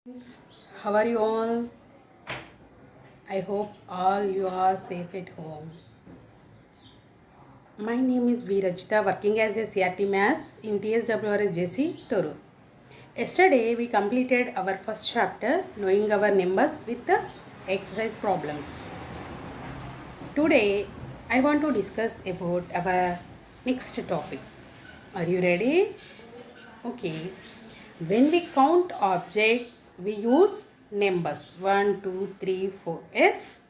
Friends, how are you all? I hope all you are safe at home. My name is Veerajita, working as a CRT Maths in TSWRS JC Toru. Yesterday we completed our first chapter, knowing our numbers with the exercise problems. Today I want to discuss about our next topic. Are you ready? Okay. When we count objects, we use numbers 1, 2, 3, 4. Yes?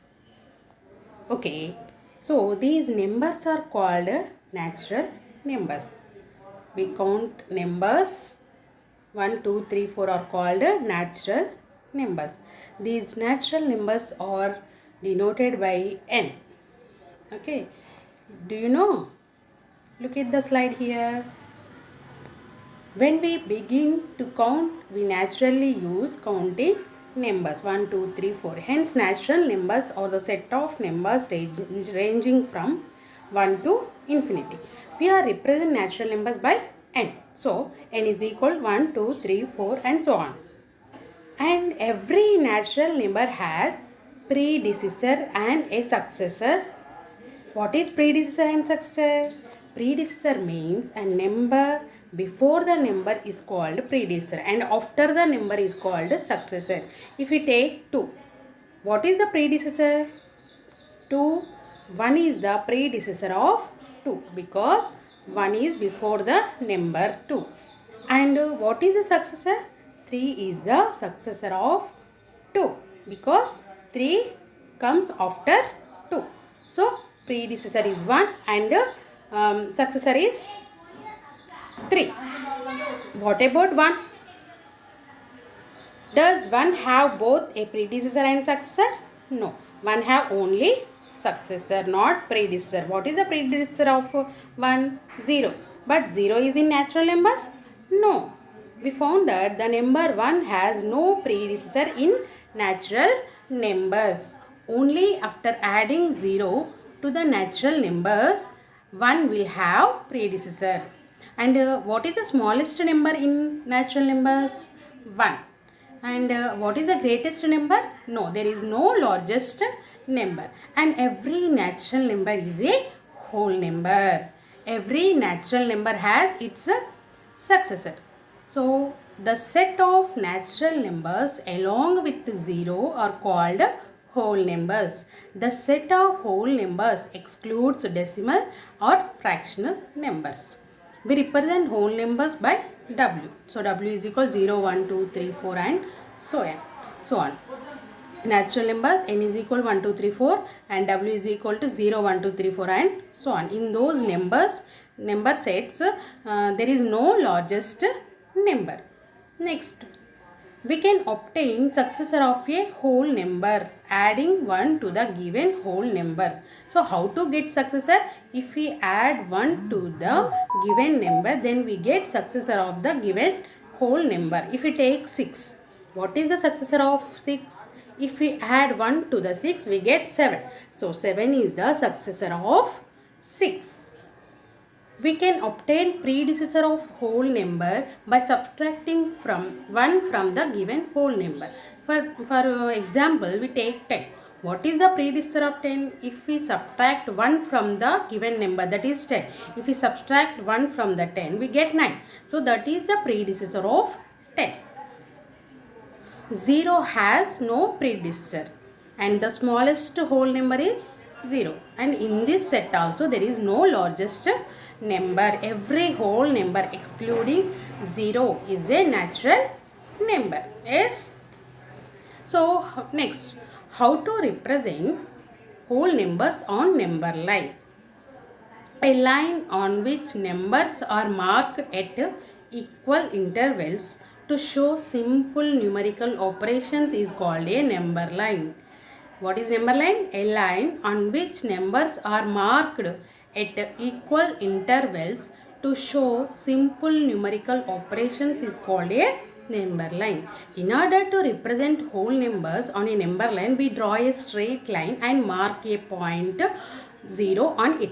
Okay. So these numbers are called natural numbers. We count numbers 1, 2, 3, 4 are called natural numbers. These natural numbers are denoted by n. Okay. Do you know? Look at the slide here. When we begin to count, we naturally use counting numbers 1, 2, 3, 4. Hence, natural numbers are the set of numbers ranging from 1 to infinity. We are represent natural numbers by n. So, n is equal 1, 2, 3, 4 and so on. And every natural number has predecessor and a successor. What is predecessor and successor? Predecessor means a number before the number is called predecessor and after the number is called successor. If we take 2, what is the predecessor? 2, 1 is the predecessor of 2 because 1 is before the number 2. And what is the successor? 3 is the successor of 2 because 3 comes after 2. So, predecessor is 1 and successor is 3. What about 1? Does 1 have both a predecessor and successor? No. 1 have only successor, not predecessor. What is the predecessor of 1? 0. But 0 is in natural numbers? No. We found that the number 1 has no predecessor in natural numbers. Only after adding 0 to the natural numbers, 1 will have predecessor. And what is the smallest number in natural numbers? 1. And what is the greatest number? No, there is no largest number. And every natural number is a whole number. Every natural number has its successor. So, the set of natural numbers along with 0 are called whole numbers. The set of whole numbers excludes decimal or fractional numbers. We represent whole numbers by W. So, W is equal 0, 1, 2, 3, 4 and so on. Natural numbers n is equal 1, 2, 3, 4 and W is equal to 0, 1, 2, 3, 4 and so on. In those number sets, there is no largest number. Next, we can obtain successor of a whole number adding 1 to the given whole number. So, how to get successor? If we add 1 to the given number, then we get successor of the given whole number. If we take 6, what is the successor of 6? If we add 1 to the 6, we get 7. So, 7 is the successor of 6. We can obtain predecessor of whole number by subtracting 1 from the given whole number. For example, we take 10. What is the predecessor of 10? If we subtract 1 from the given number, that is 10. If we subtract 1 from the 10, we get 9. So, that is the predecessor of 10. 0 has no predecessor and the smallest whole number is 0. And in this set also there is no largest number. Every whole number excluding 0 is a natural number. Yes. So next, how to represent whole numbers on number line? A line on which numbers are marked at equal intervals to show simple numerical operations is called a number line. What is number line? A line on which numbers are marked at equal intervals to show simple numerical operations is called a number line. In order to represent whole numbers on a number line, we draw a straight line and mark a point 0 on it.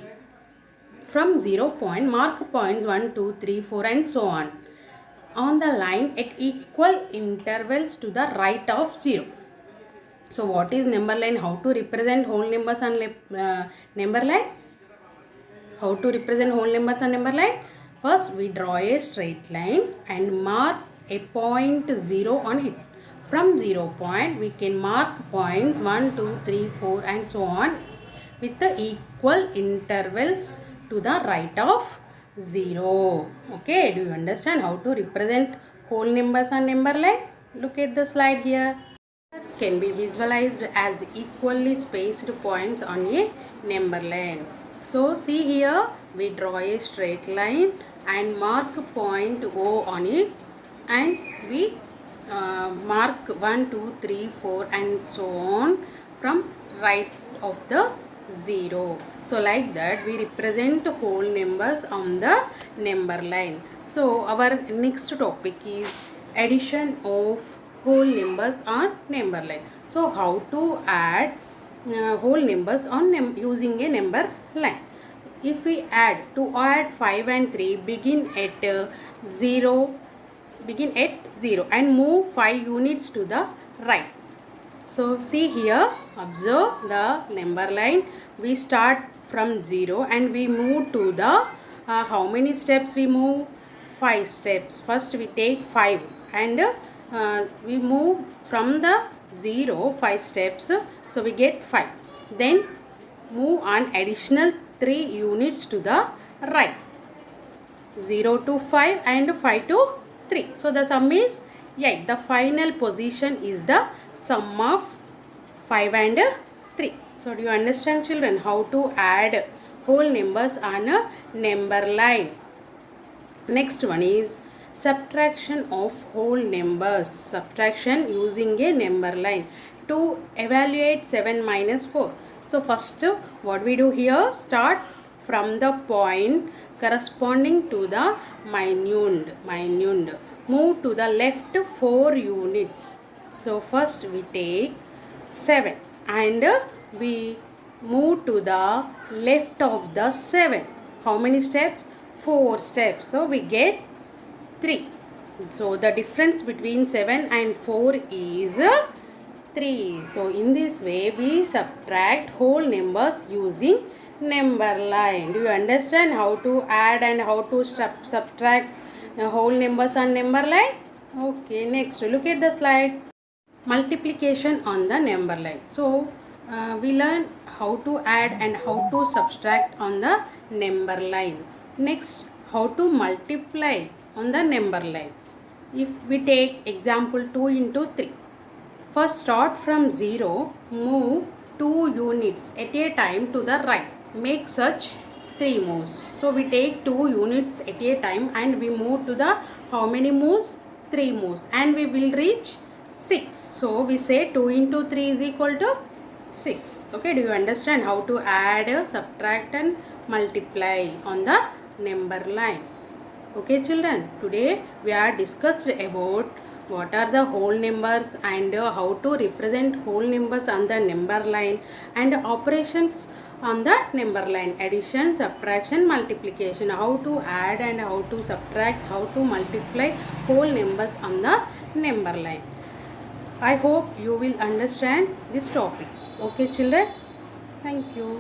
From 0 point, mark points 1, 2, 3, 4 and so on on the line at equal intervals to the right of 0. So what is number line? How to represent whole numbers on number line? How to represent whole numbers on number line? First we draw a straight line and mark a point 0 on it. From 0 point we can mark points 1, 2, 3, 4 and so on with the equal intervals to the right of 0. Okay, do you understand how to represent whole numbers on number line? Look at the slide here. Can be visualized as equally spaced points on a number line. So see here, we draw a straight line and mark point O on it, and we mark 1, 2, 3, 4 and so on from right of the 0. So like that we represent whole numbers on the number line. So our next topic is addition of whole numbers on number line. So how to add whole numbers on using a number line. If we add, to add 5 and 3, begin at 0 and move 5 units to the right. So see here, observe the number line. We start from 0 and we move to the how many steps we move? 5 steps. First we take 5 and we move from the 0 5 steps, so we get 5. Then move on additional 3 units to the right, 0 to 5 and 5 to 3. So the sum is 8. The final position is the sum of 5 and 3. So do you understand, children, how to add whole numbers on a number line? Next one is subtraction of whole numbers. Subtraction using a number line to evaluate 7 minus 4. So first what we do here, start from the point corresponding to the minute. Move to the left 4 units. So first we take 7 and we move to the left of the 7. How many steps? 4 steps. So we get 3. So the difference between 7 and 4 is 3. So in this way we subtract whole numbers using number line. Do you understand how to add and how to subtract whole numbers on number line? Okay, next look at the slide. Multiplication on the number line. So we learn how to add and how to subtract on the number line. Next, how to multiply on the number line. If we take example 2 into 3. First start from 0, move 2 units at a time to the right. Make such 3 moves. So we take 2 units at a time and we move to the how many moves? 3 moves, and we will reach 6. So we say 2 into 3 is equal to 6. Okay, do you understand how to add, subtract and multiply on the number line? Okay children, today we are discussed about what are the whole numbers and how to represent whole numbers on the number line and operations on the number line, addition, subtraction, multiplication, how to add and how to subtract, how to multiply whole numbers on the number line. I hope you will understand this topic. Okay children, thank you.